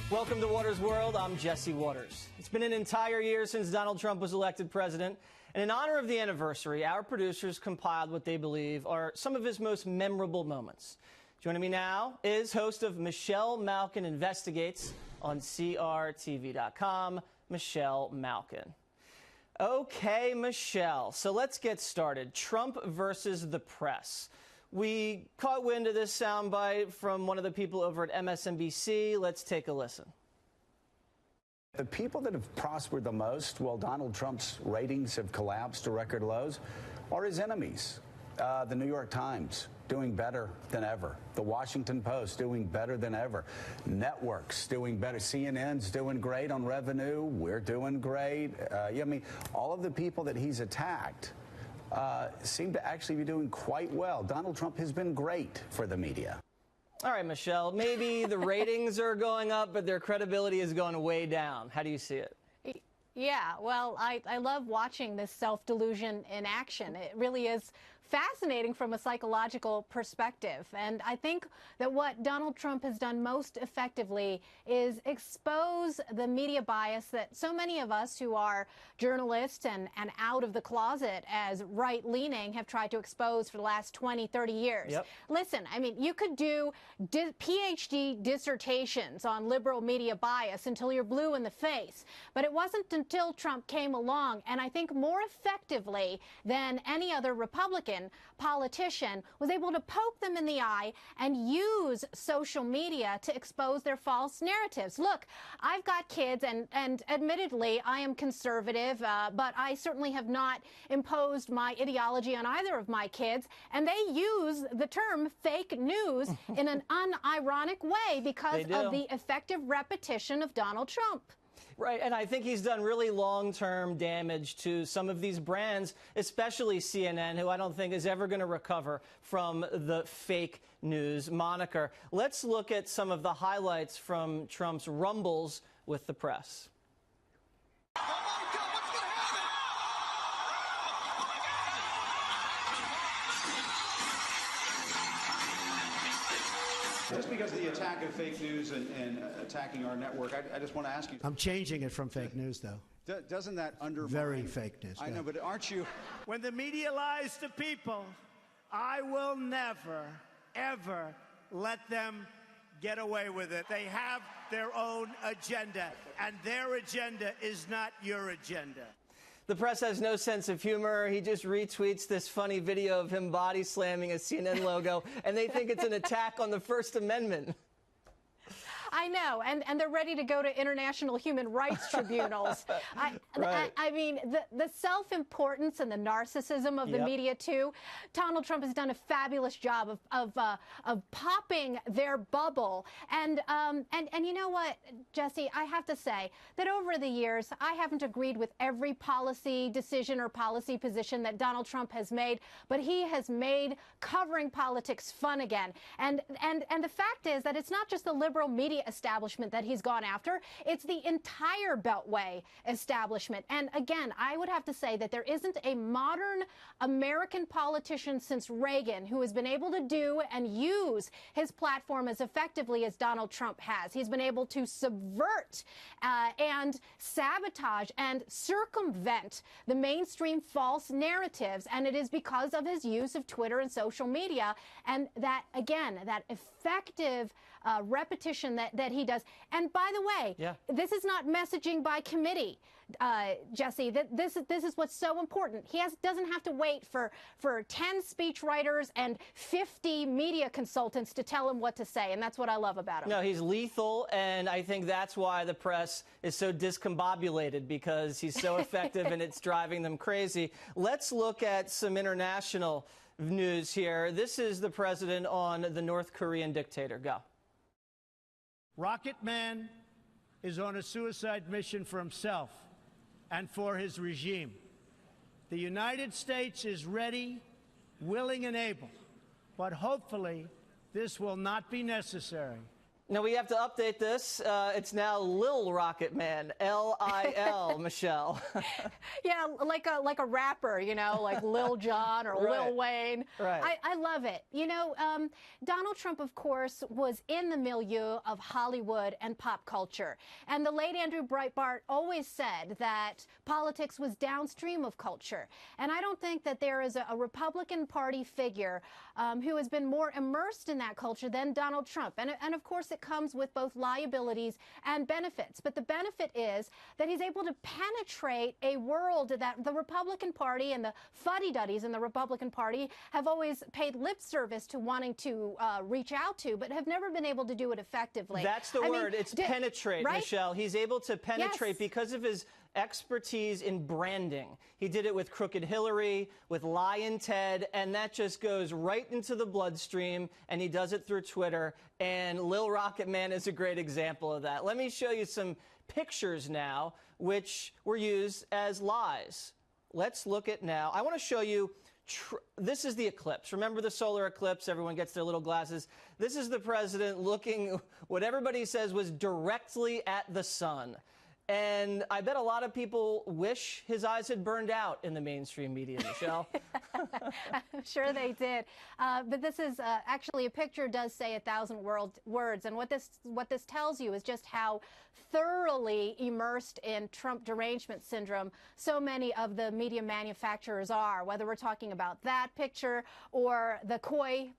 Welcome to Watters World. I'm Jesse Watters. It's been an entire year since Donald Trump was elected president, and in honor of the anniversary, our producers compiled what they believe are some of his most memorable moments. Joining me now is host of Michelle Malkin Investigates on CRTV.com, Michelle Malkin. Okay, Michelle, so let's get started. Trump versus the press. We caught wind of this soundbite from one of the people over at MSNBC. Let's take a listen. The people that have prospered the most while Donald Trump's ratings have collapsed to record lows are his enemies. The New York Times doing better than ever. The Washington Post doing better than ever. Networks doing better. CNN's doing great on revenue. We're doing great. I mean, all of the people that he's attacked seem to actually be doing quite well. Donald Trump has been great for the media. All right, Michelle, maybe the ratings are going up, but their credibility is going way down. How do you see it? Yeah, well, I love watching this self-delusion in action. It really is fascinating from a psychological perspective. And I think that what Donald Trump has done most effectively is expose the media bias that so many of us who are journalists and out of the closet as right-leaning have tried to expose for the last 20, 30 years. Yep. Listen, I mean, you could do PhD dissertations on liberal media bias until you're blue in the face. But it wasn't until Trump came along, and I think more effectively than any other Republican politician, was able to poke them in the eye and use social media to expose their false narratives. Look, I've got kids, and admittedly, I am conservative, but I certainly have not imposed my ideology on either of my kids, and they use the term fake news in an unironic way because of the effective repetition of Donald Trump. Right, and I think he's done really long-term damage to some of these brands, especially CNN, who I don't think is ever going to recover from the fake news moniker. Let's look at some of the highlights from Trump's rumbles with the press. Just because of the attack of fake news and attacking our network, I just want to ask you. I'm changing it from fake news, though. Doesn't that undermine? Very fake news. I know, but aren't you? When the media lies to people, I will never, ever let them get away with it. They have their own agenda, and their agenda is not your agenda. The press has no sense of humor. He just retweets this funny video of him body slamming a CNN logo, and they think it's an attack on the First Amendment. I know, and they're ready to go to international human rights tribunals. I mean, the self-importance and the narcissism of the media, too. Donald Trump has done a fabulous job of popping their bubble. And you know what, Jesse, I have to say that over the years, I haven't agreed with every policy decision or policy position that Donald Trump has made, but he has made covering politics fun again. And the fact is that it's not just the liberal media establishment that he's gone after. It's the entire Beltway establishment. And again, I would have to say that there isn't a modern American politician since Reagan who has been able to do and use his platform as effectively as Donald Trump has. He's been able to subvert and sabotage and circumvent the mainstream false narratives. And it is because of his use of Twitter and social media. And that, again, that effective repetition that he does. And by the way, this is not messaging by committee, Jesse. This is what's so important. He doesn't have to wait for 10 speechwriters and 50 media consultants to tell him what to say. And that's what I love about him. No, he's lethal. And I think that's why the press is so discombobulated, because he's so effective and it's driving them crazy. Let's look at some international news here. This is the president on the North Korean dictator. Go. Rocket Man is on a suicide mission for himself and for his regime. The United States is ready, willing, and able, but hopefully this will not be necessary. Now we have to update this. It's now Lil Rocket Man, L-I-L, Michelle. Yeah, like a rapper, you know, like Lil Jon or Right. Lil Wayne. Right. I love it. You know, Donald Trump, of course, was in the milieu of Hollywood and pop culture. And the late Andrew Breitbart always said that politics was downstream of culture. And I don't think that there is a Republican Party figure who has been more immersed in that culture than Donald Trump. And of course, it comes with both liabilities and benefits. But the benefit is that he's able to penetrate a world that the Republican Party and the fuddy-duddies in the Republican Party have always paid lip service to wanting to reach out to, but have never been able to do it effectively. That's the word. It's penetrate, right? Michelle. He's able to penetrate Yes. because of his expertise in branding. He did it with Crooked Hillary, with Lyin' Ted, and that just goes right into the bloodstream, and he does it through Twitter, and Lil Rocket Man is a great example of that. Let me show you some pictures now, which were used as lies. Let's look at now. I want to show you, this is the eclipse. Remember the solar eclipse? Everyone gets their little glasses. This is the president looking, what everybody says was directly at the sun. And I bet a lot of people wish his eyes had burned out in the mainstream media, Michelle. I'm sure they did. But this is actually, a picture does say 1,000 words. And what this tells you is just how thoroughly immersed in Trump derangement syndrome so many of the media manufacturers are, whether we're talking about that picture or the koi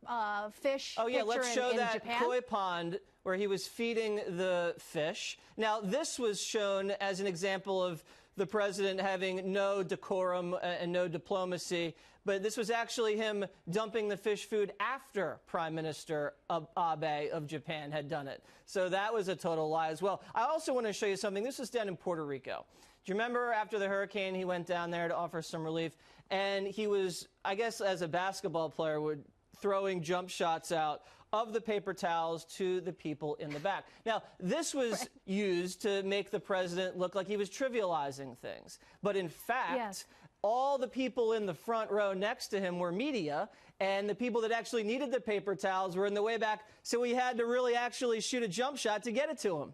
fish picture let's show in that Japan. koi pond where he was feeding the fish. Now, this was shown as an example of the president having no decorum and no diplomacy, but this was actually him dumping the fish food after Prime Minister Abe of Japan had done it. So that was a total lie as well. I also want to show you something. This was down in Puerto Rico. Do you remember after the hurricane, he went down there to offer some relief, and he was, I guess as a basketball player, throwing jump shots out of the paper towels to the people in the back. Now, this was used to make the president look like he was trivializing things. But in fact, Yes. all the people in the front row next to him were media, and the people that actually needed the paper towels were in the way back, so he had to really actually shoot a jump shot to get it to him.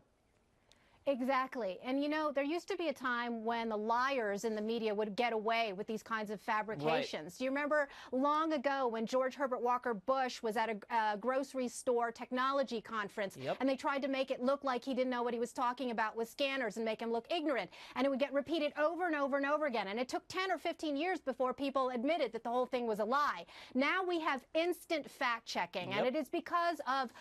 Exactly. And, you know, there used to be a time when the liars in the media would get away with these kinds of fabrications. Right. Do you remember long ago when George Herbert Walker Bush was at a grocery store technology conference, Yep. and they tried to make it look like he didn't know what he was talking about with scanners and make him look ignorant, and it would get repeated over and over and over again, and it took 10 or 15 years before people admitted that the whole thing was a lie. Now we have instant fact checking, Yep. and it is because of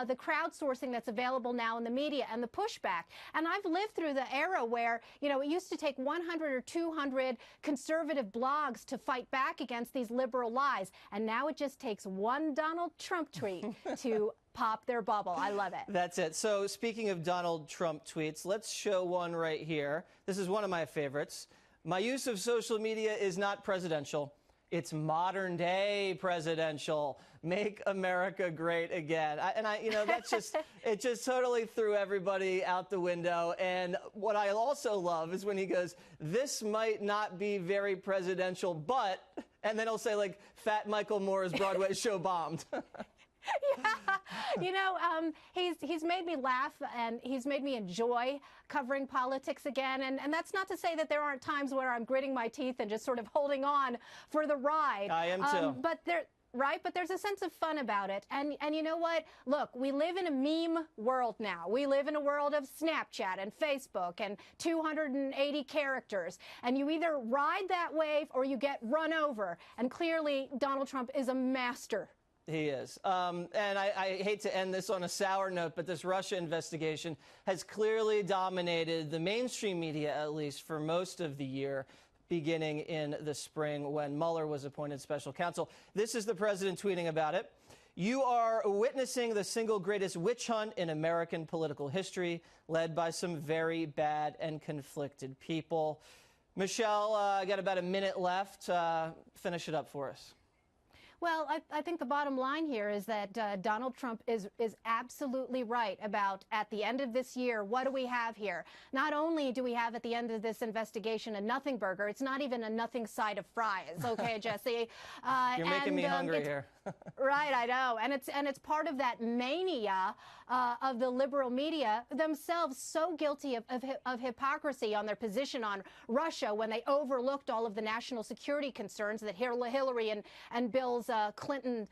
the crowdsourcing that's available now in the media and the pushback. And I've lived through the era where, you know, it used to take 100 or 200 conservative blogs to fight back against these liberal lies. And now it just takes one Donald Trump tweet to pop their bubble. I love it. That's it. So speaking of Donald Trump tweets, let's show one right here. This is one of my favorites. My use of social media is not presidential. It's modern day presidential. Make America great again. You know, that's just, it just totally threw everybody out the window. And what I also love is when he goes, this might not be very presidential, but, and then he'll say like, Fat Michael Moore's Broadway show bombed. Yeah, you know, he's made me laugh, and he's made me enjoy covering politics again. And that's not to say that there aren't times where I'm gritting my teeth and just sort of holding on for the ride. I am too. But there's a sense of fun about it. And you know what? Look, we live in a meme world now. We live in a world of Snapchat and Facebook and 280 characters. And you either ride that wave or you get run over. And clearly, Donald Trump is a master. He is. And I hate to end this on a sour note, but this Russia investigation has clearly dominated the mainstream media, at least for most of the year, beginning in the spring when Mueller was appointed special counsel. This is the president tweeting about it. You are witnessing the single greatest witch hunt in American political history, led by some very bad and conflicted people. Michelle, I got about a minute left. Finish it up for us. Well, I think the bottom line here is that Donald Trump is absolutely right about at the end of this year, what do we have here? Not only do we have at the end of this investigation a nothing burger, it's not even a nothing side of fries, okay, Jesse? You're making me hungry here. Right, I know. And it's part of that mania of the liberal media themselves, so guilty of hypocrisy on their position on Russia when they overlooked all of the national security concerns that Hillary and Bill's Clinton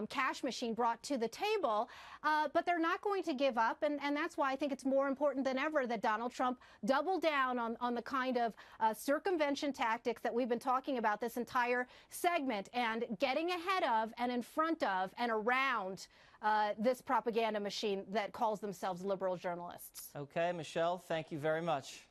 cash machine brought to the table. But they're not going to give up. And that's why I think it's more important than ever that Donald Trump double down on the kind of circumvention tactics that we've been talking about this entire segment, and getting ahead of and in front of and around this propaganda machine that calls themselves liberal journalists. Okay, Michelle, thank you very much.